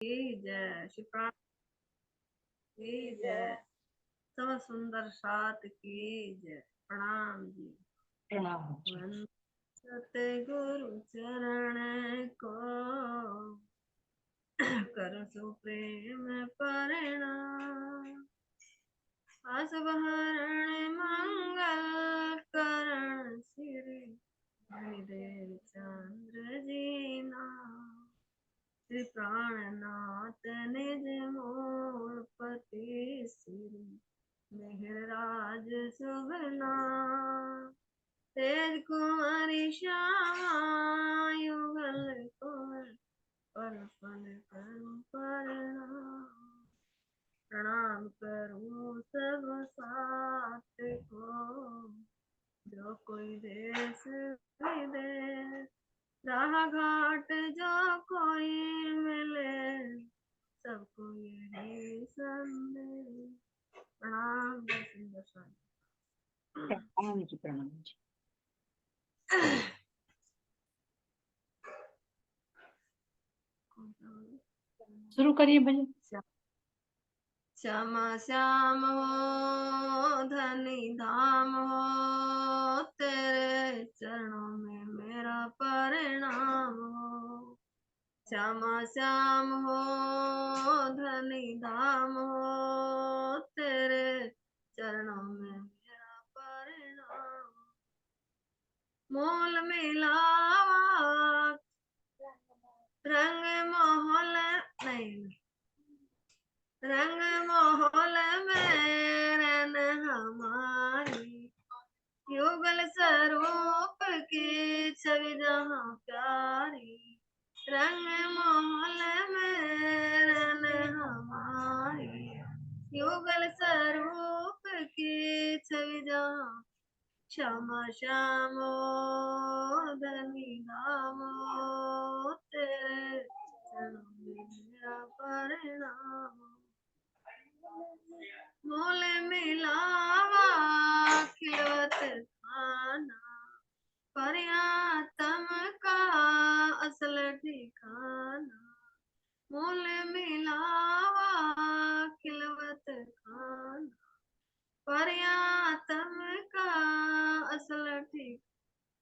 की जय, श्री प्राण की जय, सब सुंदर सात की जय। प्रणाम जी। प्रणाम जी। वंदते गुरु चरण को, कर सुप्रेम परिणाम। असवहरण मंगल करण श्री हरिदेव चंद्र जी नाम। श्री प्राणनाथ निज मोरपति श्री मेहराज सुगना। तेज कुमारी श्यामा युगल कुंवर पर फल करूं प्रणाम। प्रणाम करूं सब साथ को, जो कोई देश विदेश राह घाट जो कोई मिले, सबको यही संदेश। प्रणाम जय सुंदर साई। प्रणाम जी। प्रणाम जी। शुरू करिए भजन। श्यामा श्याम हो धनी धाम हो, तेरे चरणों में मेरा परिणाम हो। श्यामा श्याम हो धनी धाम हो, तेरे चरणों में मेरा परिणाम। मोल मिलावा रंग मोहल नहीं, रंग मोहल में रन हमारी, युगल स्वरूप की छवि जहाँ प्यारी। रंग मोहल में रन हमारी, युगल स्वरूप की छवि जहाँ। श्यामा श्यामो धनी धामो, तेरे चरणों में मेरा परिणाम। मोल मिलावा खिलवत खाना, परियातम का असल ठिकाना। मोल मिलावा खिलवत खाना, परियातम का असल ठीक।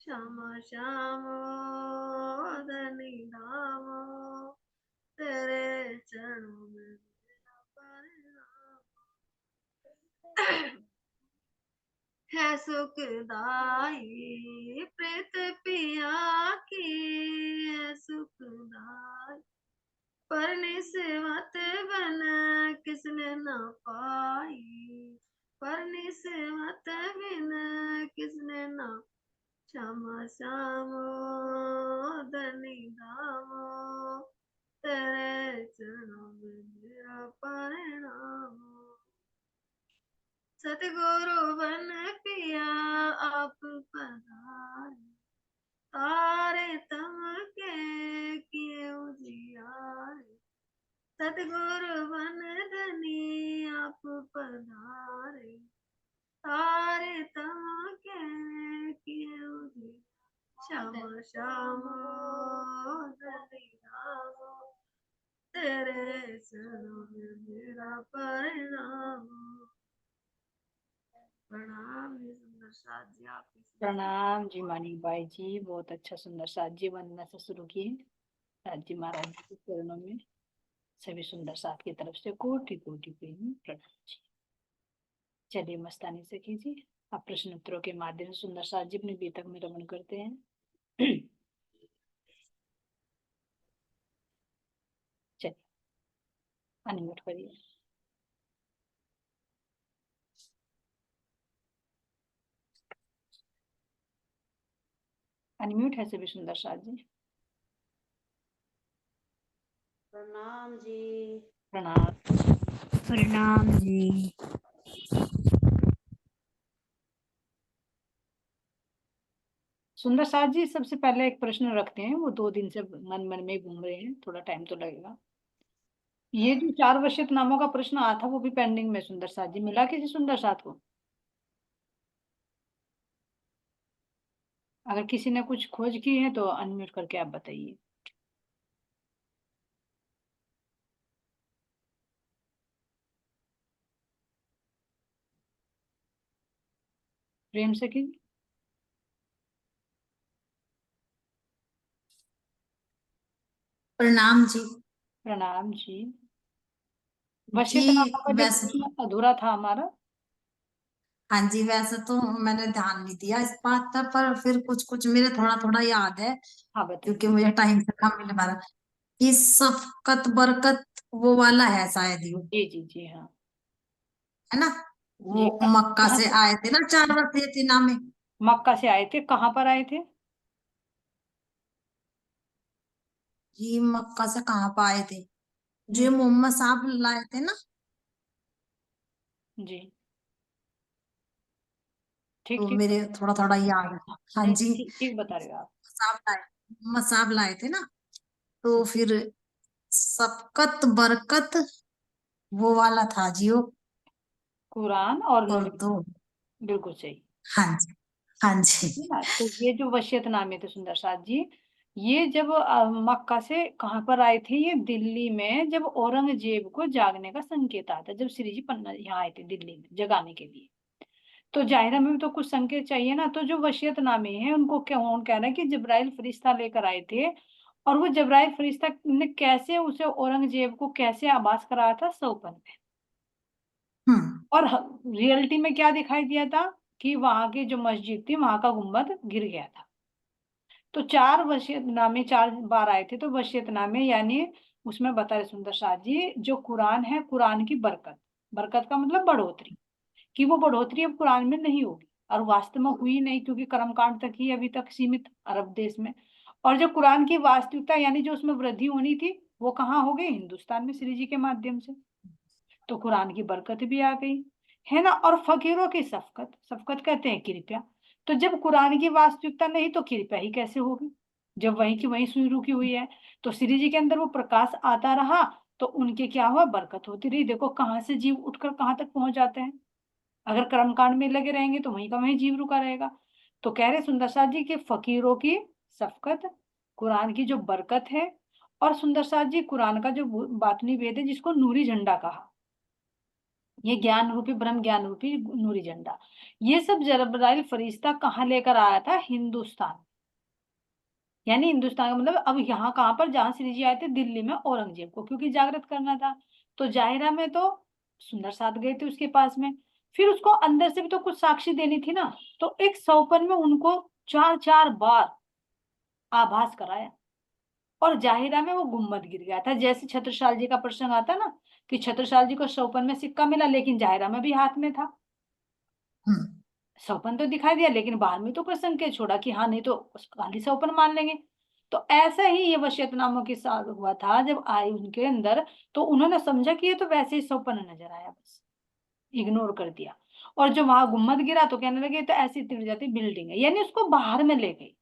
श्यामा श्यामो धनी धामो, तेरे चरणों में मेरा परिणाम। है सुखदाई प्रीत पिया की, है सुखदाई पर निस्वत बन किसने न पाई। पर निस्वत बिन किसने न। श्यामा श्यामो धनी धामो, तेरे चरणों में मेरा परिणाम। सतगुरु बन पिया आप पधारे, तारे तम के किए उजियारे। सतगुरु बन धनी आप पधारे, तारे तम के किए उजियारे। श्यामा श्यामो धनी धामो, तेरे चरणों में मेरा परिणाम। प्रणाम जी सुंदर साथ जी। आप प्रणाम जी मानिक बाई जी, बहुत अच्छा सुंदर साथ जी वंदना से शुरू किए। साथ जी महाराज जी के चरणों में सभी सुंदर साथ की तरफ से कोटि कोटि प्रणाम जी। चलिए मस्तानी से कीजिए। आप प्रश्न उत्तरों के माध्यम से सुंदर साथ जी अपने बीतक में रमन करते हैं। चलिए अनम्यूट करिए। अनम्यूट है सभी सुंदर साथ जी। प्रणाम जी। प्रणाम। प्रणाम जी। सुंदर साथ जी सबसे पहले एक प्रश्न रखते हैं, वो 2 दिन से मन मन में घूम रहे हैं, थोड़ा टाइम तो लगेगा। ये जो 4 वर्षित नामों का प्रश्न आया था वो भी पेंडिंग में सुंदर साथ जी, मिला किसी सुंदर साथ को? अगर किसी ने कुछ खोज की है तो अनम्यूट करके आप बताइए। प्रेम से कीजिए। प्रणाम जी। प्रणाम जी। जी वशीयतनामा का जो वैसे प्रश्न अधूरा था हमारा। हाँ जी, वैसे तो मैंने ध्यान नहीं दिया इस बात पर फिर कुछ कुछ मेरे थोड़ा थोड़ा याद है, हाँ बताइए। क्योंकि मुझे टाइम से कम मिल पा रहा। कि सफकत बरकत वो वाला है शायद ये, जी जी जी हाँ है ना? जी। वो मक्का कहाँ से से? आए थे ना 4 वसीयतीना में। मक्का से आए थे, कहाँ पर आए थे? जी मक्का से कहाँ पर आए थे? जो ये हम्म। मोहम्मद साहब लाए थे ना, जी ठीक तो ठीक। मेरे थोड़ा थोड़ा याद है। हाँ जी, ठीक ठीक बता रहे हो आप। साहब लाए, मोहम्मद साहब लाए थे ना, तो फिर सबकत बरकत वो वाला था जी वो। कुरान और और नूर। तो बिल्कुल सही। हाँ जी, हाँ जी। है ना? तो ये जो वसीयतनामे थे सुंदर साथ जी, ये जब मक्का से कहाँ पर आए थे? ये दिल्ली में, जब औरंगजेब को जागने का संकेत आया था, जब श्री जी पन्ना यहाँ आए थे दिल्ली में जगाने के लिए। तो जाहिरा में भी तो कुछ संकेत चाहिए ना। तो जो वसीयतनामे हैं उनको क्या कौन कह रहा है कि जब्राइल फरिश्ता लेकर आए थे, और वो जब्राइल फरिश्ता ने कैसे उसे औरंगजेब को कैसे आभास कराया था? सौपन में। हम्म और रियलिटी में क्या दिखाई दिया था? कि वहां की जो मस्जिद थी वहां का गुम्बद गिर गया था। तो 4 वसीयतनामे 4 बार आए थे। तो वसीयतनामे यानी उसमें बता रहे सुंदर शाह जी, जो कुरान है, कुरान की बरकत, बरकत का मतलब बढ़ोतरी, कि वो बढ़ोतरी अब कुरान में नहीं होगी, और वास्तव में हुई नहीं, क्योंकि कर्मकांड तक ही अभी तक सीमित अरब देश में। और जो कुरान की वास्तविकता यानी जो उसमें वृद्धि होनी थी, वो कहाँ हो गई? हिंदुस्तान में श्री जी के माध्यम से। तो कुरान की बरकत भी आ गई, है ना? और फकीरों की सफकत, सफकत कहते हैं कृपया। तो जब कुरान की वास्तविकता नहीं तो कृपया ही कैसे होगी, जब वहीं की वहीं सुई रुकी हुई है? तो श्री जी के अंदर वो प्रकाश आता रहा, तो उनके क्या हुआ? बरकत होती रही। देखो कहाँ से जीव उठकर कहाँ तक पहुंच जाते हैं। अगर कर्मकांड में लगे रहेंगे तो वहीं का वहीं जीव रुका रहेगा। तो कह रहे सुंदर साथ जी कि फकीरों की सफकत, कुरान की जो बरकत है, और सुंदर साथ जी कुरान का जो बातनी वेद है जिसको नूरी झंडा कहा, ये ज्ञान रूपी ब्रह्म ज्ञान रूपी नूरी झंडा, ये सब जरब्राइल फरिश्ता कहाँ लेकर आया था? हिंदुस्तान। यानी हिंदुस्तान का मतलब अब यहाँ कहाँ पर? जहां श्री जी आए थे दिल्ली में औरंगजेब को, क्योंकि जागृत करना था। तो जाहिरा में तो सुंदर साथ गए थे उसके पास में, फिर उसको अंदर से भी तो कुछ साक्षी देनी थी ना। तो एक सौपन में उनको 4 4 बार आभास कराया, और जाहिरा में वो गुम्मद गिर गया था। जैसे छत्रसाल जी का प्रसंग आता ना, कि छत्रसाल जी को सौपन में सिक्का मिला, लेकिन जाहिरा में भी हाथ में था। हम्म सौपन तो दिखाई दिया, लेकिन बाद में तो कोई संकेत छोड़ा कि हाँ नहीं तो खाली सौपन मान लेंगे। तो ऐसा ही ये वसीयतनामों के साथ हुआ था, जब आई उनके अंदर, तो उन्होंने समझा कि ये तो वैसे ही सौपन नजर आया, बस इग्नोर कर दिया। और जो वहां गुम्मद गिरा तो कहने लगे ये तो ऐसी तिर जाती बिल्डिंग है, यानी उसको बाहर में ले गई।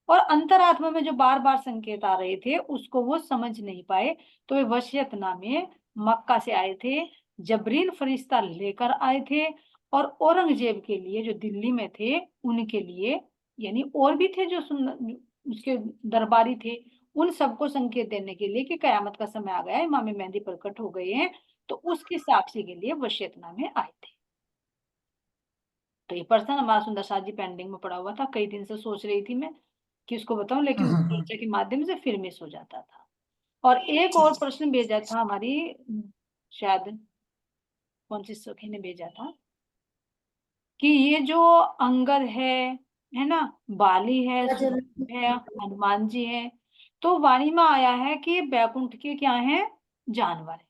और अंतरात्मा में जो बार बार संकेत आ रहे थे उसको वो समझ नहीं पाए। तो वे वसीयतनामे मक्का से आए थे, जबरील फरिश्ता लेकर आए थे, और औरंगजेब के लिए जो दिल्ली में थे उनके लिए, यानी और भी थे जो उसके दरबारी थे, उन सबको संकेत देने के लिए कि कयामत का समय आ गया है, इमाम मेहदी प्रकट हो गए हैं। तो उसकी साक्षी के लिए वसीयतनामे आए थे। तो ये पर्सन हमारा सुंदर साथ जी पेंडिंग में पड़ा हुआ था, कई दिन से सोच रही थी मैं कि उसको बताऊं, लेकिन चर्चा के माध्यम से फिर मिस हो जाता था। और एक जी और जी। प्रश्न भेजा था हमारी, शायद कौन सी सखी ने भेजा था, कि ये जो अंगद है ना, बाली है, सुग्रीव है, हनुमान जी है, तो वाणी में आया है कि ये बैकुंठ के क्या है? जानवर है।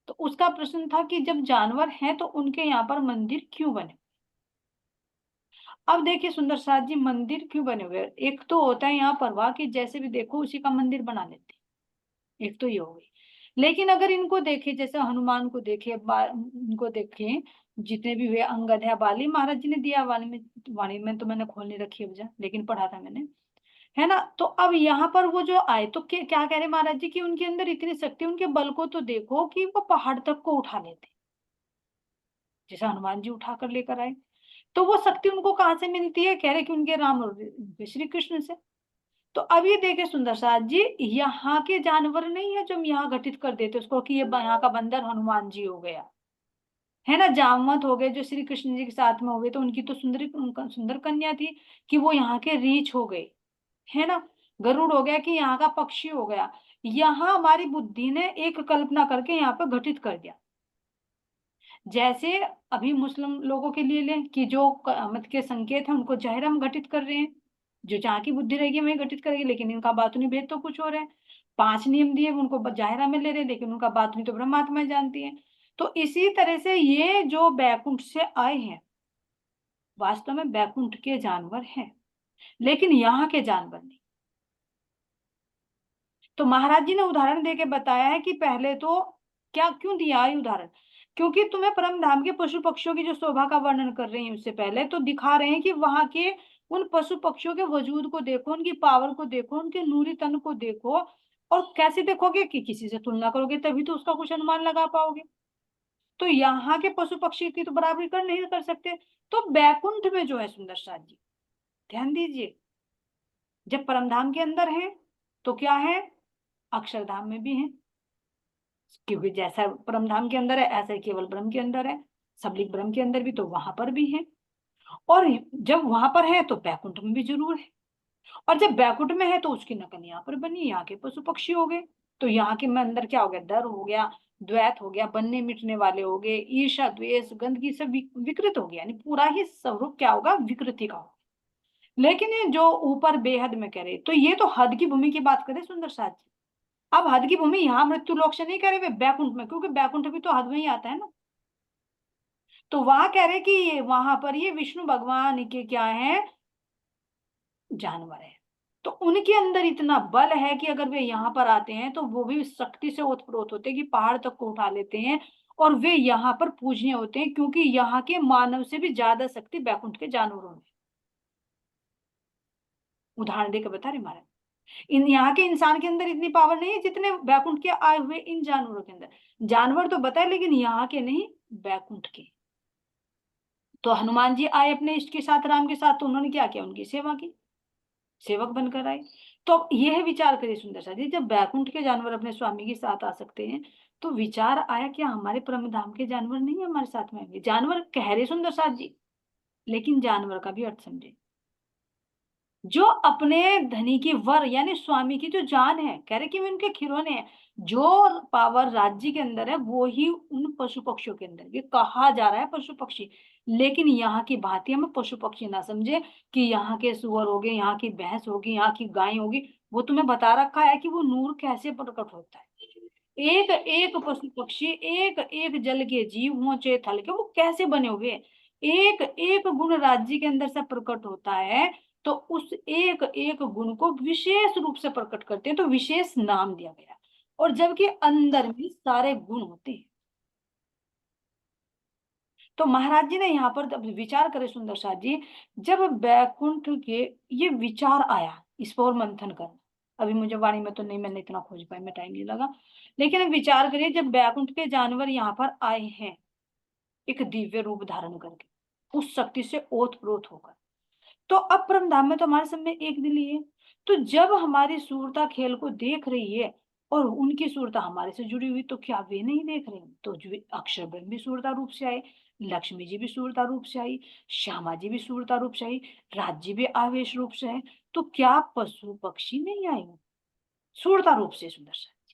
तो उसका प्रश्न था कि जब जानवर हैं तो उनके यहाँ पर मंदिर क्यों बने? अब देखिए सुंदर साथ जी, मंदिर क्यों बने हुए हैं? एक तो होता है यहाँ परवाह कि जैसे भी देखो उसी का मंदिर बना लेते हैं, एक तो ये हो गई। लेकिन अगर इनको देखे, जैसे हनुमान को देखे, इनको देखे, जितने भी हुए, अंगद है, बाली, महाराज जी ने दिया वाणी में तो मैंने खोल नहीं रखी है, लेकिन पढ़ा था मैंने, है ना? तो अब यहाँ पर वो जो आए तो क्या कह रहे महाराज जी कि उनके अंदर इतनी शक्ति, उनके बल को तो देखो कि वो पहाड़ तक को उठा लेते, जैसे हनुमान जी उठा कर लेकर आए। तो वो शक्ति उनको कहाँ से मिलती है? कह रहे कि उनके राम और श्री कृष्ण से। तो अब ये देखे सुंदर साथ जी, यहाँ के जानवर नहीं है जो हम यहाँ घटित कर देते उसको कि ये यहाँ का बंदर हनुमान जी हो गया, है ना। जामवंत हो गए जो श्री कृष्ण जी के साथ में हो गए, तो उनकी तो सुंदर कन्या थी कि वो यहाँ के रीछ हो गए, है ना। गरुड़ हो गया कि यहाँ का पक्षी हो गया। यहाँ हमारी बुद्धि ने एक कल्पना करके यहाँ पे घटित कर दिया। जैसे अभी मुस्लिम लोगों के लिए लें कि जो मत के संकेत हैं उनको जाहिर हम घटित कर रहे हैं, जो जहाँ की बुद्धि रहेगी वही घटित करेगी, लेकिन इनका बातुनी भेद तो कुछ और है। 5 नियम दिए उनको जाहिरा में ले रहे हैं, लेकिन उनका बातुनी तो ब्रह्मात्मा जानती है। तो इसी तरह से ये जो बैकुंठ से आए हैं वास्तव में बैकुंठ के जानवर हैं, लेकिन यहाँ के जानवर नहीं। तो महाराज जी ने उदाहरण देके बताया है कि पहले तो क्या क्यों दिया है उदाहरण, क्योंकि तुम्हें परम धाम के पशु पक्षियों की जो शोभा का वर्णन कर रहे हैं उससे पहले तो दिखा रहे हैं कि वहां के उन पशु पक्षियों के वजूद को देखो, उनकी पावर को देखो, उनके नूरी तन को देखो। और कैसे देखोगे कि किसी से तुलना करोगे तभी तो उसका कुछ अनुमान लगा पाओगे। तो यहाँ के पशु पक्षी की तो बराबरी नहीं कर सकते। तो बैकुंठ में जो है सुंदर साथ जी, ध्यान दीजिए, जब परमधाम के अंदर है तो क्या है, अक्षरधाम में भी है, क्योंकि जैसा परमधाम के अंदर है ऐसा ही केवल ब्रह्म के अंदर है। सबलिक ब्रह्म के अंदर भी तो वहां पर भी है, और जब वहां पर है तो बैकुंठ में भी जरूर है। और जब बैकुंठ में है तो उसकी नकल यहाँ पर बनी, यहाँ के पशु पक्षी हो गए। तो यहाँ के में अंदर क्या हो गया, डर हो गया, द्वैत हो गया, बनने मिटने वाले हो गए, ईर्ष्या द्वेष गंदगी सब विकृत हो गया, यानी पूरा ही स्वरूप क्या होगा, विकृति का होगा। लेकिन ये जो ऊपर बेहद में कह रहे, तो ये तो हद की भूमि की बात करें सुंदर साथ जी। अब हद की भूमि यहाँ मृत्यु लोक से नहीं कह रहे वे बैकुंठ में, क्योंकि बैकुंठ भी तो हद में ही आता है ना। तो वहां कह रहे कि वहां पर ये विष्णु भगवान के क्या है, जानवर है। तो उनके अंदर इतना बल है कि अगर वे यहाँ पर आते हैं तो वो भी शक्ति से ओतप्रोत होते हैं कि पहाड़ तक को उठा लेते हैं, और वे यहाँ पर पूजनीय होते हैं, क्योंकि यहाँ के मानव से भी ज्यादा शक्ति बैकुंठ के जानवरों में। उदाहरण देकर बता रहे महाराज, इन यहाँ के इंसान के अंदर इतनी पावर नहीं है जितने बैकुंठ के आए हुए इन जानवरों के अंदर। जानवर तो बताए लेकिन यहाँ के नहीं, बैकुंठ के। तो हनुमान जी आए अपने इष्ट के साथ, राम के साथ, तो उन्होंने क्या किया, उनकी सेवा की, सेवक बनकर आए। तो यह विचार करिए सुंदर सा जी, जब बैकुंठ के जानवर अपने स्वामी के साथ आ सकते हैं तो विचार आया क्या हमारे परम धाम के जानवर नहीं हमारे साथ में आएंगे। जानवर कह रहे सुंदर साथ जी, लेकिन जानवर का भी अर्थ समझे, जो अपने धनी की वर यानी स्वामी की जो जान है, कह रहे कि वे उनके खिलौने हैं। जो पावर राज्य के अंदर है वो ही उन पशु पक्षियों के अंदर, ये कहा जा रहा है पशु पक्षी, लेकिन यहाँ की भांति हम पशु पक्षी ना समझे कि यहाँ के सुअर हो गए, यहाँ की भैंस होगी, यहाँ की गाय होगी। वो तुम्हें बता रखा है कि वो नूर कैसे प्रकट होता है। एक एक पशु पक्षी, एक एक जल के जीव हों चाहे थल के, वो कैसे बने हुए हैं। एक एक गुण राज्य के अंदर से प्रकट होता है, तो उस एक एक गुण को विशेष रूप से प्रकट करते हैं, तो विशेष नाम दिया गया। और जबकि अंदर में सारे गुण होते हैं। तो महाराज जी ने यहाँ पर जब विचार करे सुंदर साथ जी, जब बैकुंठ के ये विचार आया, इस पर मंथन करना, अभी मुझे वाणी में तो नहीं, मैंने इतना खोज पाई, मैं टाइम नहीं लगा, लेकिन अब विचार करिए जब बैकुंठ के जानवर यहाँ पर आए हैं एक दिव्य रूप धारण करके, उस शक्ति से ओतप्रोत होकर, तो अब परम धाम में तो हमारे सब में एक दिल ही है। तो जब हमारी सूरता खेल को देख रही है और उनकी सूरता हमारे से जुड़ी हुई, तो क्या वे नहीं देख रहे हैं। तो जो अक्षर ब्रह्म भी सूरता रूप से आए, लक्ष्मी जी भी सूरता रूप से आई, श्यामा जी भी सूरता रूप से आई, राज्य भी आवेश रूप से है, तो क्या पशु पक्षी नहीं आए सूरता रूप से सुंदर सा।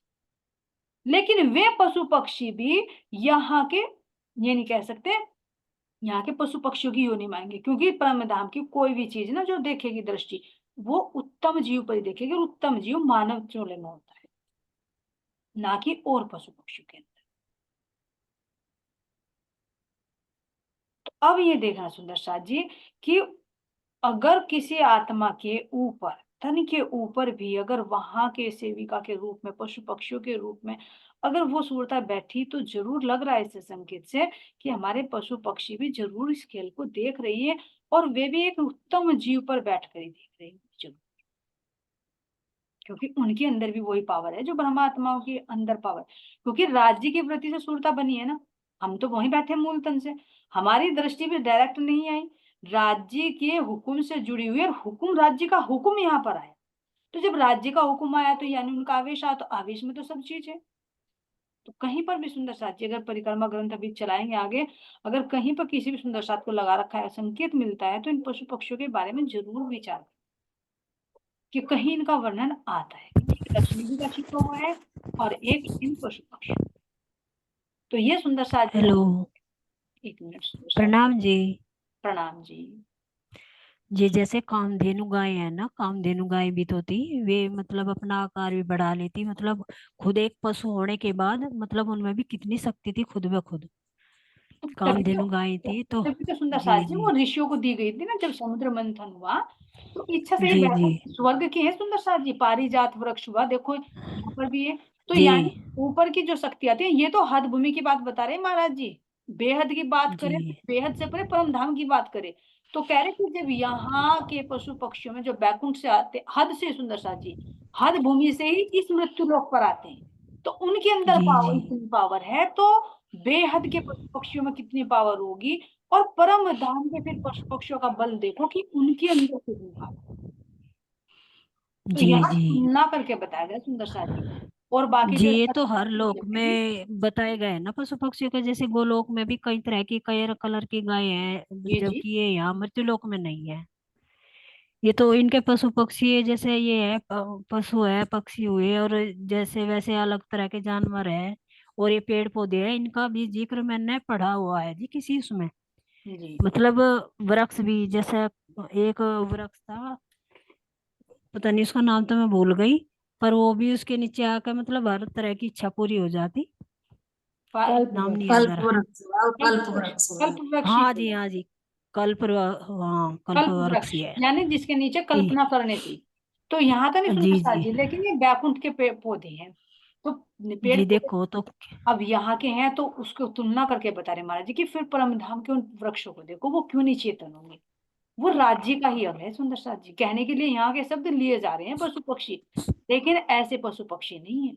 लेकिन वे पशु पक्षी भी यहाँ के, ये नहीं कह सकते यहाँ के पशु पक्षियों की योनि मांगे, क्योंकि परम धाम की कोई भी चीज ना जो देखेगी दृष्टि, वो उत्तम जीव पर ही देखेगी, और उत्तम जीव मानव चोले में होता है, ना कि और पशु पक्षियों के अंदर। तो अब ये देखना सुंदर साथ जी कि अगर किसी आत्मा के ऊपर, धन के ऊपर भी अगर वहां के सेविका के रूप में, पशु पक्षियों के रूप में अगर वो सूरता बैठी, तो जरूर लग रहा है इस संकेत से कि हमारे पशु पक्षी भी जरूर इस खेल को देख रही है, और वे भी एक उत्तम जीव पर बैठ कर ही देख रही है जरूर, क्योंकि उनके अंदर भी वही पावर है जो ब्रह्मात्माओं के अंदर पावर, क्योंकि राज्य की वृत्ति से सूरता बनी है ना। हम तो वहीं बैठे मूल तन से, हमारी दृष्टि भी डायरेक्ट नहीं आई, राज्य के हुक्म से जुड़ी हुई, और हुक्म राज्य का हुक्म यहाँ पर आया। तो जब राज्य का हुक्म आया तो यानी उनका आवेश आया, तो आवेश में तो सब चीज है। तो कहीं पर भी सुंदर साथ जी, अगर परिक्रमा ग्रंथ अभी चलाएंगे आगे, अगर कहीं पर किसी भी सुंदर साथ को लगा रखा है, संकेत मिलता है, तो इन पशु पक्षियों के बारे में जरूर विचार करें कि कहीं इनका वर्णन आता है, क्योंकि एक लक्ष्मी जी का छिपा हुआ है और एक इन पशु पक्षी। तो ये सुंदर साथ जी, हेलो, एक मिनट सुंदर साथ, प्रणाम जी। प्रणाम जी। जी जैसे कामधेनु गाय है ना, कामधेनु गाय भी तो थी, वे मतलब अपना आकार भी बढ़ा लेती, मतलब खुद एक पशु होने के बाद मतलब उनमें भी कितनी शक्ति थी खुद ब खुद। तो कामधेनु गाय थी तो। तभी तो सुंदर जी साथ जी जी वो ऋषियों को दी गई थी ना, जब समुद्र मंथन हुआ तो इच्छा से, ये जी जी वैकुंठ स्वर्ग की है सुंदर साथ जी, पारिजात वृक्ष हुआ, देखो यहाँ पर भी है। तो जी यानी ऊपर की जो शक्ति आती है, ये तो हद भूमि की बात बता रहे हैं महाराज जी। बेहद की बात जी करें तो बेहद से परे परम धाम की बात करें, तो कह रहे कि जब यहाँ के पशु पक्षियों में जो बैकुंठ से आते, हद से सुंदर साथ जी, हद भूमि से ही इस मृत्यु लोक पर आते हैं, तो उनके अंदर जी पावर, जी इतनी पावर है, तो बेहद के पशु पक्षियों में कितनी पावर होगी। और परम धाम के फिर पशु पक्षियों का बल देखो कि उनके अंदर कितनी पावर। तो जी यहाँ जी तुलना करके बताया गया सुंदर साथ जी। और बाकी जी। जो ये तो हर लोक में बताए गए हैं ना पशु पक्षियों के, जैसे गोलोक में भी कई तरह की कई कलर की गाय हैं, जी जी जबकि ये यहाँ मृत्युलोक में नहीं है। ये तो इनके पशु पक्षी है, जैसे ये है पशु है, पक्षी हुए, और जैसे वैसे अलग तरह के जानवर है, और ये पेड़ पौधे है, इनका भी जिक्र मैंने पढ़ा हुआ है जी किसी उसमें। जी मतलब वृक्ष भी, जैसे एक वृक्ष था, पता नहीं उसका नाम तो मैं भूल गई, पर वो भी उसके नीचे आकर मतलब हर तरह की इच्छा पूरी हो जाती। कल्प नाम नहीं वृक्ष, याद आ कल्प रहा। वृक्ष हुआ, कल्प कल्प वृक्ष, वृक्ष हुआ। कल्प वृक्ष ही हाँ जी होगा। हाँ जी, हाँ कल्प कल्प वृक्ष वृक्ष ही है। यानी जिसके नीचे जी कल्पना करने थी। तो यहाँ तो नहीं सुंदर जी साथ जी जी, लेकिन ये बैकुंठ के पौधे हैं, तो पेड़ जी पौधे देखो तो। अब यहाँ के हैं, तो उसको तुलना करके बता रहे महाराज जी कि फिर परम धाम के उन वृक्षों को देखो, वो क्यों नहीं चेतन होंगे। वो राज्य का ही अंग है सुंदर साथ जी, कहने के लिए यहाँ के शब्द लिए जा रहे हैं पशु पक्षी, लेकिन ऐसे पशु पक्षी नहीं है।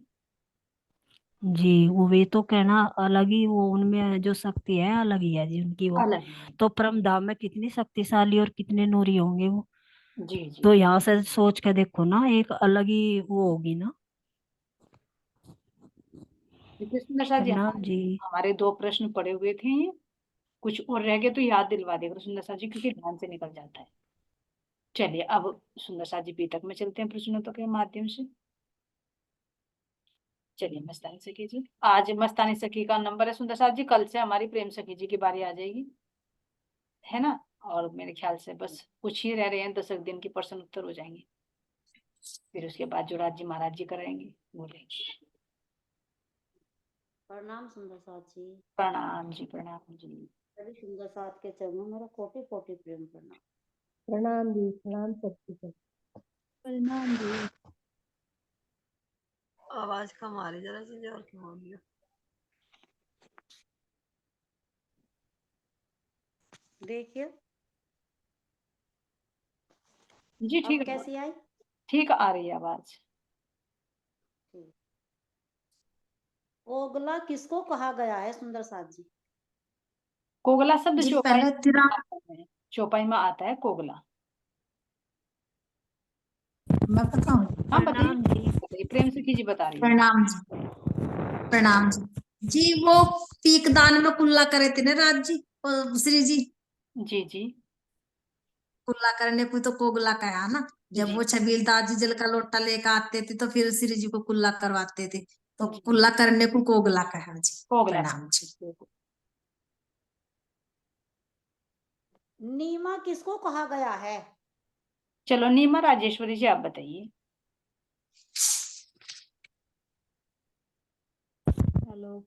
जी वो वे तो कहना अलग ही, वो उनमें जो शक्ति है अलग ही है जी उनकी वो। अलग ही है। तो परम धाम में कितनी शक्तिशाली और कितने नूरी होंगे वो। जी जी। तो यहाँ से सोच के देखो ना, एक अलग ही वो होगी ना। देखिए सुंदर साथ जी, प्रणाम जी। हमारे दो प्रश्न पड़े हुए थे, कुछ और रह गए तो याद दिलवा देगा सुंदर साथ जी, क्योंकि ध्यान से निकल जाता है। चलिए अब सुंदर साथ जी बीतक में चलते हैं प्रश्नोत्तर के माध्यम से। चलिए मस्तानी सखी जी, आज मस्तानी सखी का नंबर है सुंदर साथ जी, कल से हमारी प्रेम सखी जी की बारी आ जाएगी, है ना। और मेरे ख्याल से बस कुछ ही रह रहे हैं, 10 दिन की प्रश्न उत्तर हो जाएंगे, फिर उसके बाद जो राज जी महाराज जी कराएंगे बोलेंगे। प्रणाम सुंदर साथ जी। प्रणाम जी, प्रणाम जी। सभी सुंदर साथ के चरणों मेरा कोटि कोटि प्रेम प्रणाम। प्रणाम जी, प्रणाम सबकी। प्रणाम जी। आवाज कम आ रही जरा सी, जोर की बोलियो। देखिए जी अब ठीक है, कैसी आई? ठीक आ रही है आवाज। ठीक। ओगला किसको कहा गया है सुंदर साथ जी? कोगला शब्द जी चौपाई पहले तिरा में आता है, चौपाई में आता है कोगला। मैं बताऊं। हाँ बताइए, प्रणाम जी। बताइए, प्रेम सखी जी बता रही है। प्रणाम जी, प्रणाम जी। जी वो पीक दान में कुल्ला करे थे ना राज जी, श्री जी। जी जी कुल्ला करने को तो कोगला कहा ना। जब जी वो छबीलदास जी जल का लोटा लेकर आते थे तो फिर श्री जी को कुल्ला करवाते थे, तो जी, कुल्ला करने को कोगला कहा जी। कोगला। प्रणाम जी। नीमा किसको कहा गया है? चलो नीमा राजेश्वरी जी आप बताइए। हेलो।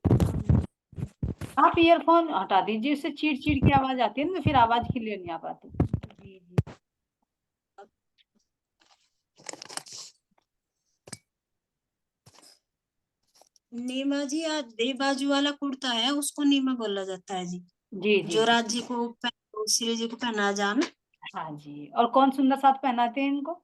आप ईयरफोन हटा दीजिए, उससे चीड़ चीड़ की आवाज आती है ना, तो फिर आवाज क्लियर नहीं आ पाती। जी जी। नीमा जी, आज दे बाजू वाला कुर्ता है उसको नीमा बोला जाता है जी, जी जी जो जी। राज जी को श्री जी को पहना जाना। हाँ जी, और कौन सुंदर साथ पहनाते हैं इनको?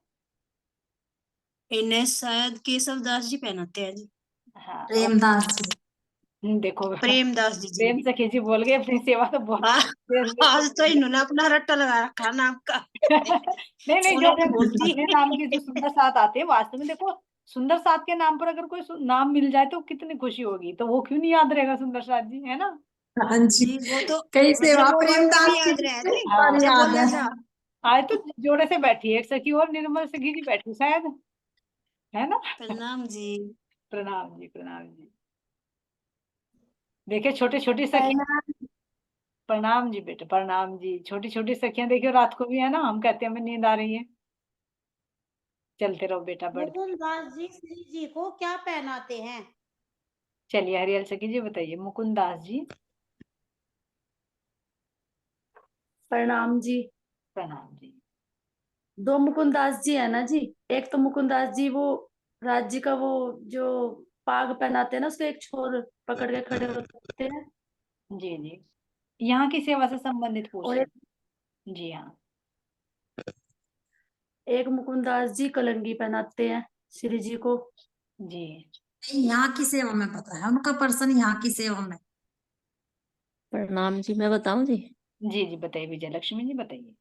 इन्हें शायद केशव दास जी पहनाते हैं जी। हाँ और प्रेमदास जी। देखो प्रेमदास जी जी। प्रेम सखी जी बोल गए, अपनी सेवा तो बहुत हाँ, देर से आज तो कर रही इन्होंने अपना रट्टा लगा रखा है नाम का। है। नहीं नहीं, जो उलट बोलती। अपने नाम के जो सुंदर साथ आते हैं वास्तव में देखो, सुंदर साथ के नाम पर अगर कोई नाम मिल जाए तो कितनी खुशी होगी, तो वो क्यों नहीं याद रहेगा सुंदर साथ जी, है ना। हाँ जी, जी वो तो कई सेवा मतलब वो बात तो प्रेमदास भी की याद रहे जी। हाँ। जब याद बोला है। था आज तो जोड़े से बैठी है, एक सखी और निर्मल सखी जी बैठी शायद, है ना। प्रणाम जी। प्रणाम जी, प्रणाम जी। देखिए छोटी छोटी सखी, प्रणाम जी बेटे, प्रणाम जी। छोटी छोटी सखियां देखियो रात को भी, है ना, हम कहते हैं हमें नींद आ रही है। चलते रहो बेटा, बढ़ते। मुकुंद दास जी श्री जी को क्या पहनाते हैं? चलिए हरियल सखी जी बताइए, मुकुंद दास जी। प्रणाम जी। प्रणाम जी। दो मुकुंद दास जी है ना जी। एक तो मुकुंद दास जी वो राज्य का वो जो पाग पहनाते हैं ना, उसको एक छोर पकड़ के खड़े होते हैं। जी जी, यहाँ की सेवा से संबंधित पूछ और रहे हैं। जी हाँ। एक मुकुंद दास जी कलंगी पहनाते हैं श्री जी को। जी यहाँ की सेवा में पता है उनका पर्सन, यहाँ की सेवा में। प्रणाम जी, मैं बताऊं जी। जी जी बताइए, विजय लक्ष्मी जी बताइए।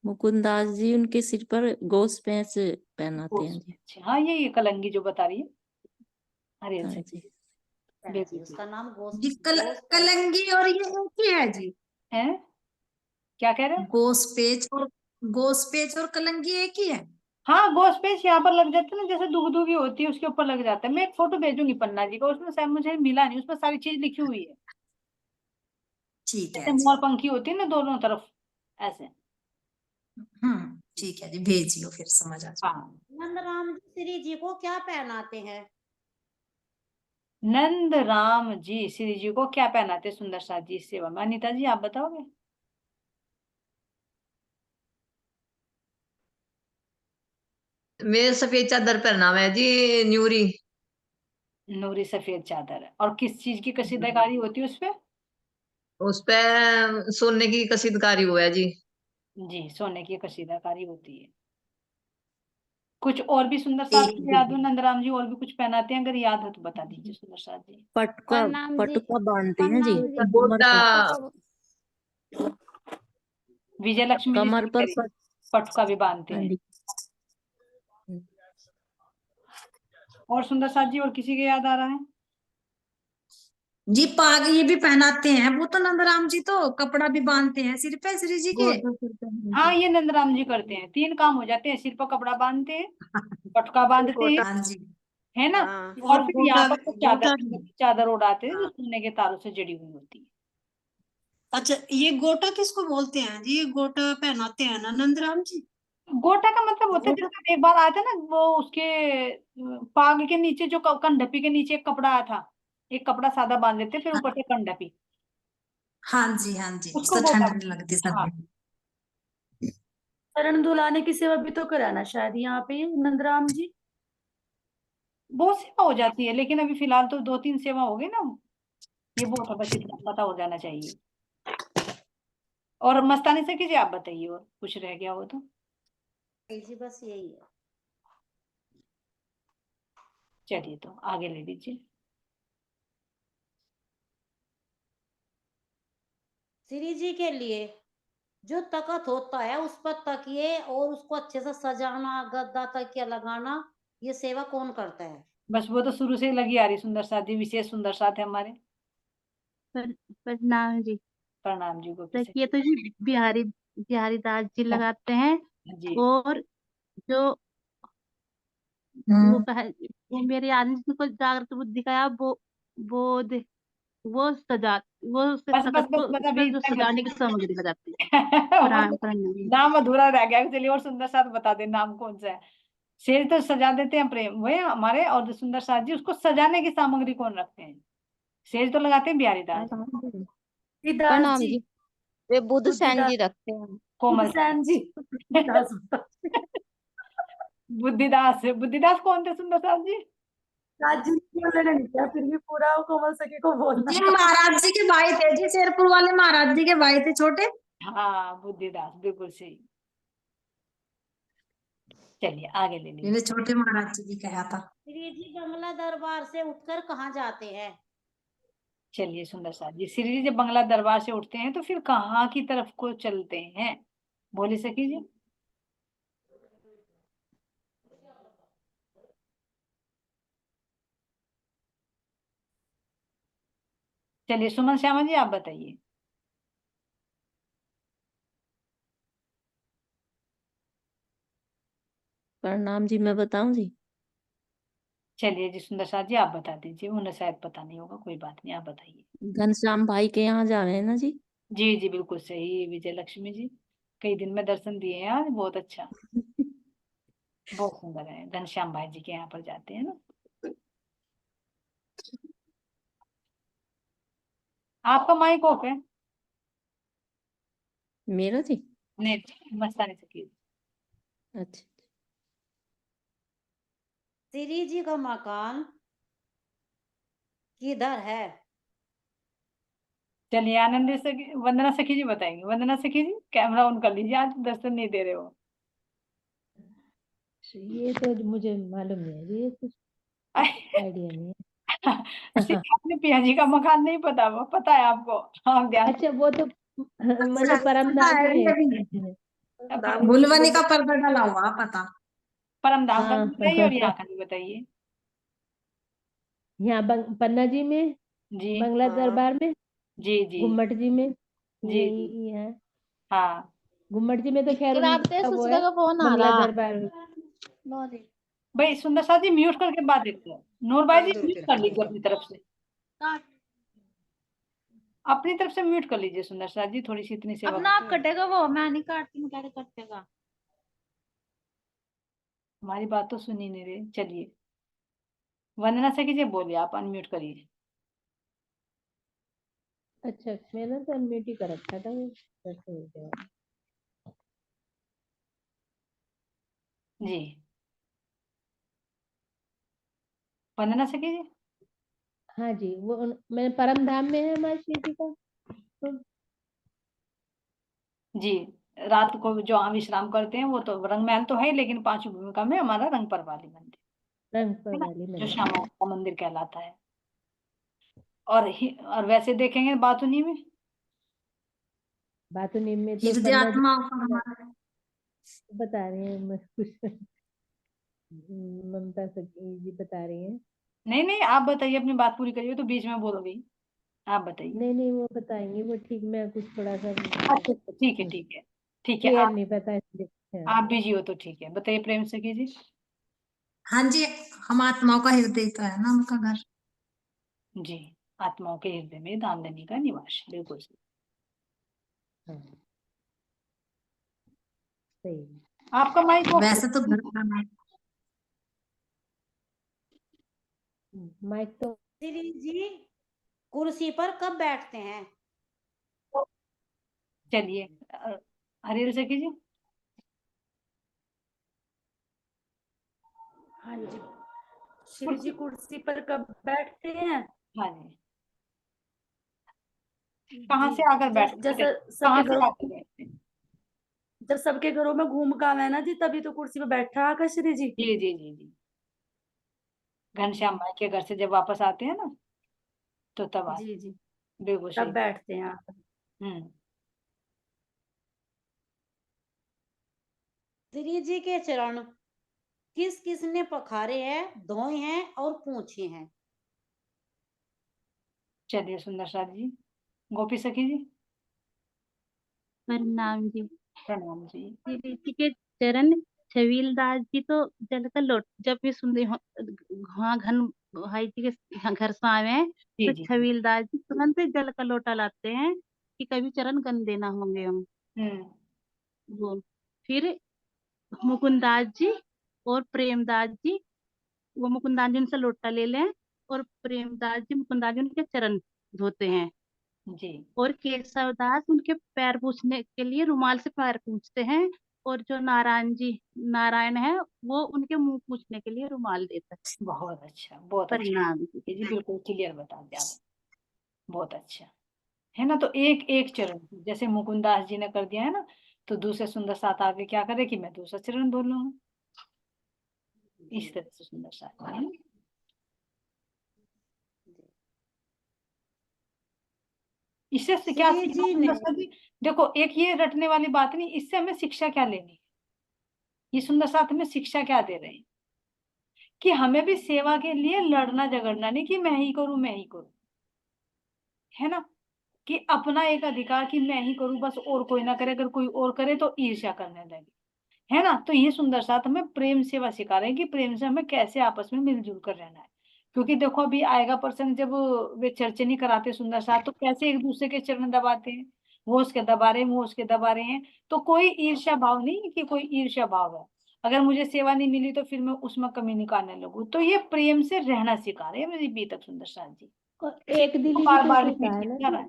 मुकुंद दास जी उनके सिर पर गोस पैच पहनाते हैं जी। अच्छा, हाँ ये कलंगी जो बता रही है हरियल हाँ सखी। जी। बिल्कुल उसका नाम जी कलंगी और ये एक ही है जी। है। क्या कह रहे हो। गोस पेच और कलंगी एक ही है। हाँ गोस पेच यहाँ पर लग जाते हैं ना, जैसे दुगदुगी होती है उसके ऊपर लग जाता है। मैं एक फोटो भेजूंगी पन्ना जी का, उसमें शायद मुझे मिला नहीं, उसमें सारी चीज लिखी हुई है। ठीक जैसे है जी। मोर पंखी होती है ना दोनों तरफ, ऐसे। ठीक है जी, भेजियो फिर समझ आ जाए। हाँ। नंदराम जी श्री जी को क्या पहनाते हैं? नंद राम जी श्री जी को क्या पहनाते सुंदर साथ जी इस सेवा में, अनीता जी आप बताओगे। मेरे सफेद चादर पहनावा है जी, न्यूरी। नूरी सफेद चादर है, और किस चीज की कशीदाकारी होती है उसपे। उस पे सोने की कसीदकारी हुआ है जी। जी सोने की कशीदाकारी होती है। कुछ और भी सुंदर साथ एक की याद हो नंदराम जी, और भी कुछ पहनाते हैं, अगर याद हो तो बता दीजिए सुंदर साथ जी। पटका प्रणाम जी। पटका बांधते हैं जी प्रणाम जी। कमर गोटा। पर। विजय लक्ष्मी जी कमर से पर करिए। पटका भी बांधते हाँ हैं। जी। और सुंदर साथ जी और किसी के याद आ रहा है। जी पाग ये भी पहनाते हैं, वो तो नंदराम जी तो कपड़ा भी बांधते हैं सिर पे श्री जी के। गोटा सिर पे हाँ हाँ जी। ये नंदराम जी करते हैं, तीन काम हो जाते हैं, सिर पर कपड़ा बांधते हैं, पटका बांधते हैं, हाँ जी। है ना। हाँ और और फिर यहाँ गोटा पर तो गोटा चादर भी। चादर उड़ाते हैं जो हाँ सोने के तारों से जड़ी हुई होती है। अच्छा, ये गोटा किसको बोलते हैं जी? ये गोटा पहनाते हैं ना नंदराम जी। गोटा का मतलब होता है, गोटा। जैसे एक बार आया था ना वो उसके पाग के नीचे जो कंडपी के नीचे एक कपड़ा आया था, एक कपड़ा सादा बांध देते फिर ऊपर से कंडपी, हाँ जी, हाँ जी, उसको उससे गोटा ठंड नहीं बोलते लगती हैं। हाँ। सर्दी। शरण दुलाने की सेवा भी तो कराना शायद यहाँ पे नंदराम जी। बहुत सेवा हो जाती है, लेकिन अभी फिलहाल तो दो तीन सेवा हो गई ना, ये बहुत है, बस इतना पता हो जाना चाहिए। और मस्तानी से कीजिए, आप बताइए और कुछ रह गया हो तो। जी बस यही है। चलिए तो आगे ले लीजिए। श्री जी के लिए जो तखत होता है उस पर तकिए और उसको अच्छे से सजाना, गद्दा तकिया लगाना, ये सेवा कौन करता है? बस वो तो शुरू से ही लगी आ रही सुंदर साथ जी, विशेष सुंदर साथ है हमारे। प्रणाम जी। प्रणाम जी गोपी से। तकिए तो जी बिहारी बिहारी दास जी लगाते हैं। जी और जो वो हम्म। वो मेरे आदमी जिसको जागृत बुद्धि का है, वो दे- वो सजा वो उसके बस बस तखत को बस बस उस अभी पर जो इतना सजाने की सामग्री लगाती है। बस प्रणाम। नाम अधूरा रह गया, चलिए और सुंदर साथ बता दे नाम कौन सा है। शेर तो सजा देते हैं प्रेम वो है हमारे, और जो सुंदर साथ जी उसको सजाने की सामग्री कौन रखते हैं। शेर तो लगाते हैं बिहारी दास। दास प्रणाम जी। जी, वे बुध सैन बुद्धिदास जी रखते हैं। कोमल बुद्धसैन जी। बुद्धिदास बुद्धिदास, बुद्धिदास कौन थे सुंदर साथ जी। राज जी बोलने नहीं किया, फिर भी पूरा वो कोमल सखी को बोलना जी था। महाराज जी के भाई थे जी, शेरपुर वाले महाराज जी के भाई थे छोटे। हाँ बुद्धिदास बिल्कुल सही। चलिए आगे ले लीजिए। इन्हें छोटे महाराज जी भी कहा था। श्री जी बंगला दरबार से उठकर कहाँ जाते हैं? चलिए सुंदर साथ जी, श्री जी जब बंगला दरबार से उठते हैं तो फिर कहाँ की तरफ को चलते हैं, बोली सकी जी। चलिए सुमन श्यामा जी आप बताइए। प्रणाम जी, मैं बताऊं जी? चलिए जी सुंदर साथ जी आप बता दीजिए, उन्हें शायद पता नहीं होगा, कोई बात नहीं, आप बताइए। घनश्याम भाई के यहाँ जावे है ना जी। जी जी बिल्कुल सही विजय लक्ष्मी जी, कई दिन में दर्शन दिए हैं आज, बहुत अच्छा, बहुत सुंदर है, घनश्याम भाई जी के यहाँ पर जाते हैं ना। आपका माइक ऑफ है। मेरा जी? नहीं मस्तानी सकी। अच्छा। श्री जी का मकान किधर है? चलिए आनंद सखी, वंदना सखी जी बताएंगे। वंदना सखी जी कैमरा ऑन कर लीजिए, आज दर्शन नहीं दे रहे हो। ये तो मुझे मालूम नहीं है जी, ये कुछ आइडिया नहीं है। अपने पिया जी का मकान नहीं पता, वो पता है आपको, आप ध्यान। अच्छा वो तो अच्छा, मतलब परम पता धाम है में ये भी। है। भुलवनी का पर्दा डाला हुआ पता। परम धाम का भी हाँ बताइए और यहाँ का भी बताइए। यहाँ पन्ना जी में, जी बंगला दरबार में, जी जी गुम्मट जी में, जी यही जी है। हाँ। गुम्मट जी में तो खैर राबते उनका वो ससुर है, का फोन आ बंगला रहा। दरबार में। लो जी। भाई सुंदर साथ जी म्यूट करके बात देखते हैं। नूर भाई जी म्यूट कर लीजिए अपनी तरफ से, अपनी तरफ से म्यूट कर लीजिए सुंदर साथ जी, थोड़ी सी इतनी सेवा अपना आप कटेगा वो, मैं नहीं काटती हूँ, क्या कटेगा। हमारी बात तो सुनी नहीं रहे। चलिए वंदना सखी जी बोलिए, आप अनम्यूट करिए। अच्छा मैंने तो अनम्यूट ही कर रखा था, वो कैसे हो गया। जी वंदना सखी जी। हाँ जी वो मैं परम धाम में है हमारे श्री जी का तो। जी रात को जो हम विश्राम करते हैं वो तो रंग महल तो है, लेकिन पांचवी भूमिका में हमारा रंगपर वाली मंदिर रंगपुर है ना, वाली जो मंदिर। श्यामा का मंदिर कहलाता है। और वैसे देखेंगे बातुनी में, बातुनी में तो हृदय पन्ना जी आत्मा का हमारा। बता रहे हैं, मैं कुछ ममता जी बता रही हैं। नहीं नहीं आप बताइए, अपनी बात पूरी करिए, तो बीच में बोल गई, आप बताइए। नहीं नहीं वो बताएंगे वो, ठीक मैं कुछ थोड़ा सा अच्छा ठीक है ठीक है ठीक है, क्लियर आप नहीं पता इसलिए। हाँ। आप बिजी हो तो ठीक है, बताइए प्रेम सखी जी। हाँ जी, हम आत्माओं का हृदय तो है ना उनका घर। जी आत्माओं के हृदय में दामदनी का निवास, बिल्कुल सही। हाँ सही। आपका माइक ऑफ वैसे तो घर का नाम। माइक तो श्री जी कुर्सी पर कब बैठते हैं? चलिए हरिल सखी जी। हाँ जी, श्री जी कुर्सी पर कब बैठते हैं? हाँ जी, कहाँ जी से आकर बैठते हैं, जैसे कहाँ सबके से घरों, आकर बैठते हैं। जब सबके घरों में घूम का है ना जी, तभी तो कुर्सी पे बैठा आकर श्री जी। जी जी जी जी, घनश्याम भाई के घर से जब वापस आते हैं ना, तो तब आते, जी जी बिल्कुल तब सही। बैठते हैं आप। हम्म। श्री जी के चरण किस किस ने पखारे हैं, धोए हैं और पूछे हैं? चलिए सुंदर साथ जी। गोपी सखी जी। प्रणाम जी। प्रणाम जी। श्री जी के चरण, छबीलदास जी तो जल का लोट, जब भी सुनते हो हाँ घन भाई जी के घर से आए जी तो जी। छबीलदास जी तुरंत ही जल का लोटा लाते हैं कि कभी चरण गंदे ना होंगे हम। हम्म। वो फिर मुकुंदास जी और प्रेमदास जी, वो मुकुंदास जी उनसे लोटा ले लें और प्रेमदास जी मुकुंदास जी उनके चरण धोते हैं। जी और केशवदास उनके पैर पूछने के लिए रुमाल से पैर पूछते हैं, और जो नारायण है वो उनके मुंह पूछने के लिए रुमाल देता है। बहुत अच्छा, बहुत अच्छा। परिणाम जी। जी बिल्कुल क्लियर बता दिया आप, बहुत अच्छा है ना। तो एक एक चरण, जैसे मुकुंदास जी ने कर दिया है ना, तो दूसरे सुंदर साथ आगे क्या करे कि मैं दूसरा चरण धो लूंगा, इस तरह से सुंदर साथ है ना? इससे से क्या श्री सीखा जी सुंदर ने साथ जी? देखो एक ये रटने वाली बात नहीं, इससे हमें शिक्षा क्या लेनी है, ये सुंदर साथ हमें शिक्षा क्या दे रहे हैं, कि हमें भी सेवा के लिए लड़ना झगड़ना नहीं कि मैं ही करूं मैं ही करूं, है ना, कि अपना एक अधिकार कि मैं ही करूं बस और कोई ना करे, अगर कोई और करे तो ईर्ष्या करने लगे, है ना। तो ये सुंदर साथ हमें प्रेम सेवा सिखा रहे हैं कि प्रेम से हमें कैसे आपस में मिलजुल कर रहना है। क्योंकि देखो अभी आएगा प्रसंग जब वे चर्चा नहीं कराते सुंदर साथ, तो कैसे एक दूसरे के चरण दबाते हैं, वो उसके दबा रहे हैं, वो उसके दबा रहे हैं। तो कोई ईर्ष्या भाव नहीं है कि कोई ईर्ष्या भाव है, अगर मुझे सेवा नहीं मिली तो फिर मैं उसमें कमी निकालने लगूं। तो ये प्रेम से रहना सिखा रहे हैं मेरी बीतक सुंदर साथ जी। और इसी एक दिली भी बार तो बार सीखा रिपीट है ना किया जा रहा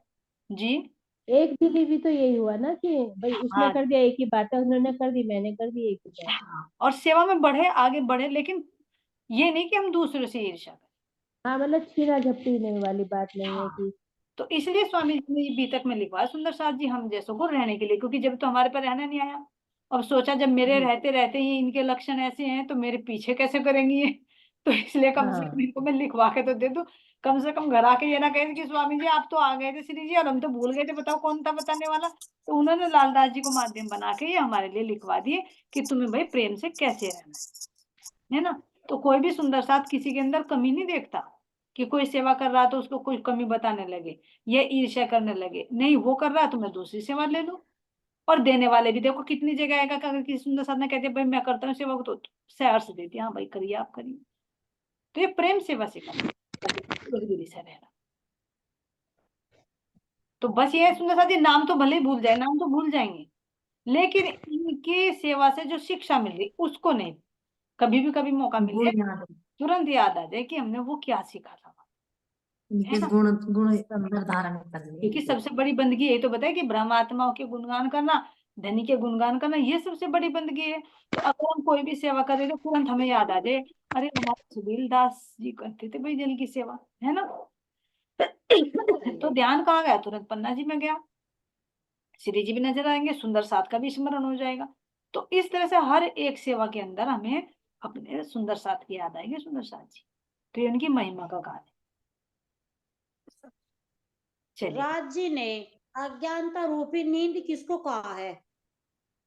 जी। है जी। एक दिली भी तो यही हुआ ना कि भाई उसने हाँ कर दिया एक ही बात है, उन्होंने कर दी मैंने कर दी एक ही बात है। हाँ, और सेवा में बढ़े, आगे बढ़े, लेकिन ये नहीं कि हम दूसरों से ईर्ष्या करें। हाँ मतलब छीना झपटीने वाली बात नहीं है हाँ, कि तो इसलिए स्वामी जी ने ये बीतक में लिखवाया सुंदर साथ जी हम जैसों को रहने के लिए, क्योंकि जब तो हमारे पर रहना नहीं आया, अब सोचा जब मेरे रहते रहते ही इनके लक्षण ऐसे हैं तो मेरे पीछे कैसे करेंगी ये। तो इसलिए कम से कम हाँ इनको मैं लिखवा के तो दे दूं, कम से कम घर आके ये ना कहें कि स्वामी जी आप तो आ गए थे श्री जी और हम तो भूल गए थे, बताओ कौन था बताने वाला। तो उन्होंने लालदास जी को माध्यम बना के ये हमारे लिए लिखवा दिए कि तुम्हें भाई प्रेम से कैसे रहना है ना। तो कोई भी सुंदर साथ किसी के अंदर कमी नहीं देखता कि कोई सेवा कर रहा तो उसको कोई कमी बताने लगे या ईर्ष्या करने लगे, नहीं, वो कर रहा है तो मैं दूसरी सेवा ले लूं। और देने वाले भी देखो कितनी जगह आएगा कि अगर किसी सुंदर साथ ने कहते भाई मैं करता हूँ सेवा को, तो सहर से देती हाँ भाई करिए आप करिए। तो ये प्रेम सेवा सिखाना से रहना। तो बस ये है सुंदर साथ, ये नाम तो भले ही भूल जाए, नाम तो भूल जाएंगे, लेकिन इनकी सेवा से जो शिक्षा मिल रही उसको नहीं, कभी भी कभी मौका मिले गुण याद है, तुरंत याद आ जाए कि हमने वो क्या सीखा था, है इनके ना। गुण गुण अंदर धारण कर लिए। क्योंकि सबसे बड़ी बंदगी यही तो बताया कि ब्रह्म आत्माओं के गुणगान करना, धनी के गुणगान करना, ये सबसे बड़ी बंदगी है। तो अगर हम कोई भी सेवा करें तो तुरंत हमें याद आ जाए, अरे हमारे सुनील दास जी करते थे भाई जल की सेवा, है ना। तो ध्यान कहाँ गया, तुरंत पन्ना जी में गया, श्री जी भी नजर आएंगे, सुंदर साथ का भी स्मरण हो जाएगा। तो इस तरह से हर एक सेवा के अंदर हमें अपने सुंदर साथ की याद आएगी, सुंदर साथ जी। तो ये उनकी महिमा का गान है। चलिए, राज जी ने अज्ञानता रूपी नींद किसको कहा है?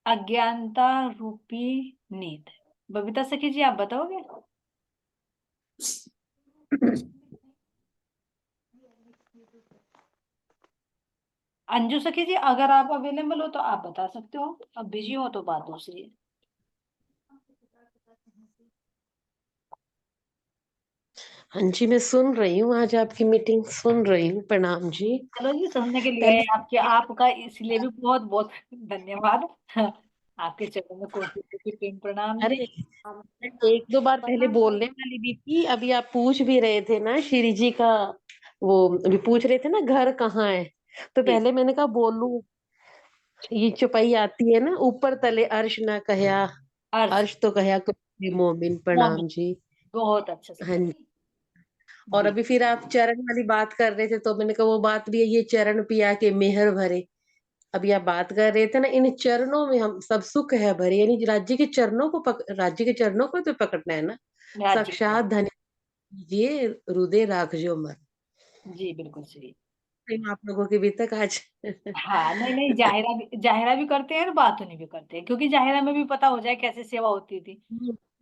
अज्ञानता रूपी नींद, बबीता सखी जी आप बताओगे? अंजू सखी जी अगर आप अवेलेबल हो तो आप बता सकते हो, अब बिजी हो तो बात दूसरी है। हाँ जी, मैं सुन रही हूँ, आज आपकी मीटिंग सुन रही हूँ। प्रणाम जी। चलो जी, सुनने के लिए पहले आपके आपका इसलिए भी बहुत बहुत धन्यवाद। आपके चरणों में कोटि कोटि प्रेम प्रणाम अरे जी। एक दो बार पहले बोलने वाली भी थी, अभी आप पूछ भी रहे थे ना श्री जी का, वो अभी पूछ रहे थे ना घर कहाँ है, तो जी पहले मैंने कहा बोलूं, ये चौपाई आती है ना, ऊपर तले अर्श ना कहया, अर्श अर्श तो कहया कोई मोमिन। मोमिन, प्रणाम जी। बहुत अच्छा हाँ सुंदर जी। और जी। अभी फिर आप चरण वाली बात कर रहे थे, तो मैंने कहा वो बात भी है, ये चरण पिया के मेहर भरे। अभी आप बात कर रहे थे ना, इन चरणों में हम सब सुख है भरे, यानी राज्य के चरणों को राज्य के चरणों को तो पकड़ना है ना। राज्य साक्षात धन्य ये हृदय राख जो मन। जी बिल्कुल सही। आप लोगों के भी तक आज हाँ नहीं नहीं, जाहिरा भी करते हैं और बातूनी भी करते हैं, क्योंकि जाहिरा में भी पता हो जाए कैसे सेवा होती थी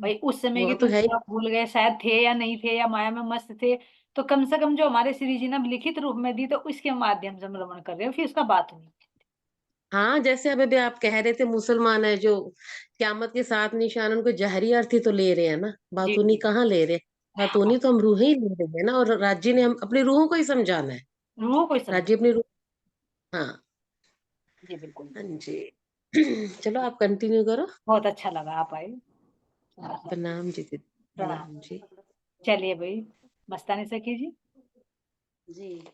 भाई उस समय वो की, तो तो है ही। सेवा भूल गए शायद, थे या नहीं थे या माया में मस्त थे। तो कम से कम जो हमारे श्री जी ने लिखित रूप में दी तो उसके माध्यम से हम रमण कर रहे हो, फिर उसका बात नहीं। हाँ, जैसे अभी आप कह रहे थे मुसलमान है जो क्यामत के 7 निशान, उनको जहरी अर्थ ही तो ले रहे हैं ना, जी बातूनी जी। कहाँ ले रहे। हाँ, बातूनी तो हम रूह ही ले रहे हैं ना, और राज्य ने हम अपनी रूहों को ही समझाना है। रूह को समझ। राज्य अपनी रूह। हाँ। जी बिल्कुल। हाँ जी। चलो आप कंटिन्यू करो। बहुत अच्छा लगा आप आए। प्रणाम जी दीदी। प्रणाम। प्रणाम जी। चलिए भाई, मस्तानी सखी जी। जी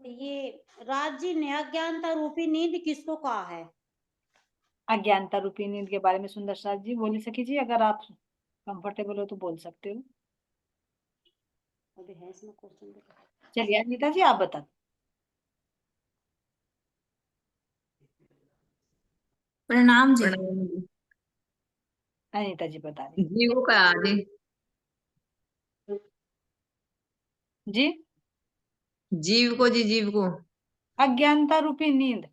ये राज जी ने अज्ञानता रूपी नींद किसको कहा है? अज्ञानता रूपी नींद के बारे में सुंदर साथ जी बोली सखी जी, अगर आप कंफर्टेबल हो तो बोल सकते हो। अभी है इसमें क्वेश्चन। चलिए अनीता जी आप बता। प्रणाम जी। प्रणाम जी। अनीता जी बता रही जीव का जी, जी। जीव को जी, जीव को। अज्ञानता रूपी नींद।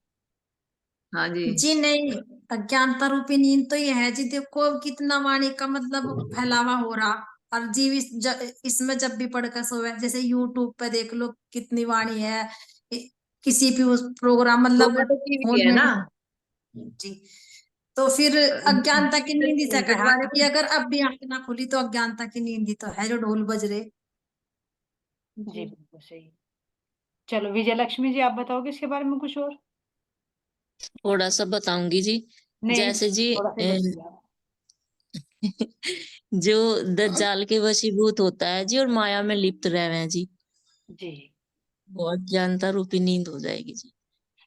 हाँ जी। जी नहीं, अज्ञानता रूपी नींद तो ये है जी, देखो कितना वाणी का मतलब फैलावा हो रहा, और जीव इसमें जब भी पढ़कर सोवे, जैसे यूट्यूब पे देख लो कितनी वाणी है, किसी भी उस प्रोग्राम मतलब सोना तो जीव फोन ही है में ना। जी। तो फिर अज्ञानता की नींद ही से कहा गुरुवाणी कि अगर अब भी आंख ना खुली तो अज्ञानता की नींद ही तो है जो ढोल बज रहे। जी बिल्कुल सही। चलो विजय लक्ष्मी जी, आप बताओगे इसके बारे में कुछ और? थोड़ा सा बताऊंगी जी। नहीं, जैसे जी थोड़ा सा बताइए आप। जो दज्जाल के वशीभूत होता है जी और माया में लिप्त रहे हैं जी, जी वो अज्ञानता रूपी नींद हो जाएगी जी। हाँ।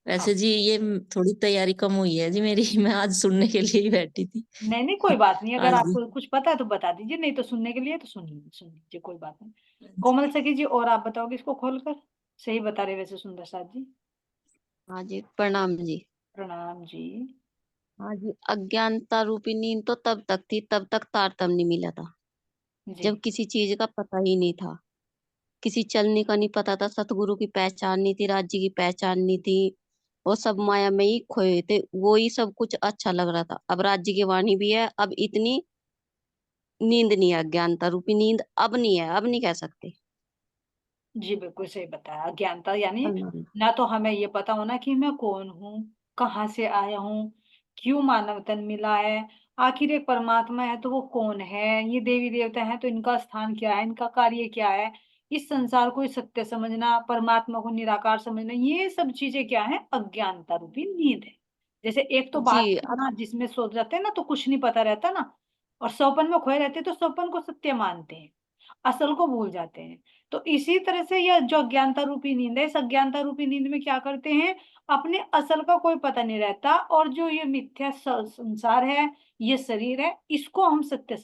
वैसे जी ये थोड़ी तैयारी कम हुई है जी मेरी। मैं आज सुनने के लिए ही बैठी थी नहीं नहीं, कोई बात नहीं, अगर आज जी। आपको कुछ पता है तो बता दीजिए, नहीं तो सुनने के लिए तो सुन लीजिए, कोई बात नहीं। कोमल सखी जी, और आप बताओगे इसको खोलकर? सही बता रहे वैसे सुंदर साथ जी। हाँ जी, प्रणाम जी। प्रणाम जी। हाँ जी, अज्ञानता रूपी नींद तो तब तक थी, तब तक तारतम्य नहीं मिला था, जी जब किसी चीज का पता ही नहीं था, किसी चलने का नहीं पता था, सतगुरु की पहचान नहीं थी, राज्य की पहचान नहीं थी, वो सब माया में ही खोए हुए थे, वो ही सब कुछ अच्छा लग रहा था। अब राज्य की वाणी भी है, अब इतनी नींद नहीं है, अज्ञानता रूपी नींद अब नहीं है, अब नहीं कह सकते। जी बिल्कुल सही बताया। अज्ञानता यानी अल्लाह। ना तो हमें ये पता होना कि मैं कौन हूँ, कहाँ से आया हूँ, क्यों मानव तन मिला है, आखिर एक परमात्मा है तो वो कौन है, ये देवी देवता है तो इनका स्थान क्या है, इनका कार्य क्या है, इस संसार को सत्य समझना, परमात्मा को निराकार समझना, ये सब चीजें क्या है? अज्ञानता रूपी नींद है। जैसे एक तो जी बात अब ना जिसमें सो जाते हैं ना तो कुछ नहीं पता रहता ना, और सौपन में खोए रहते हैं तो सौपन को सत्य मानते हैं, असल को भूल जाते हैं। तो इसी तरह से यह जो अज्ञानता रूपी नींद है, इस अज्ञानता रूपी नींद में क्या करते हैं? अपने असल का कोई पता नहीं रहता, और जो ये मिथ्या संसार है, ये शरीर है, इसको हम सत्य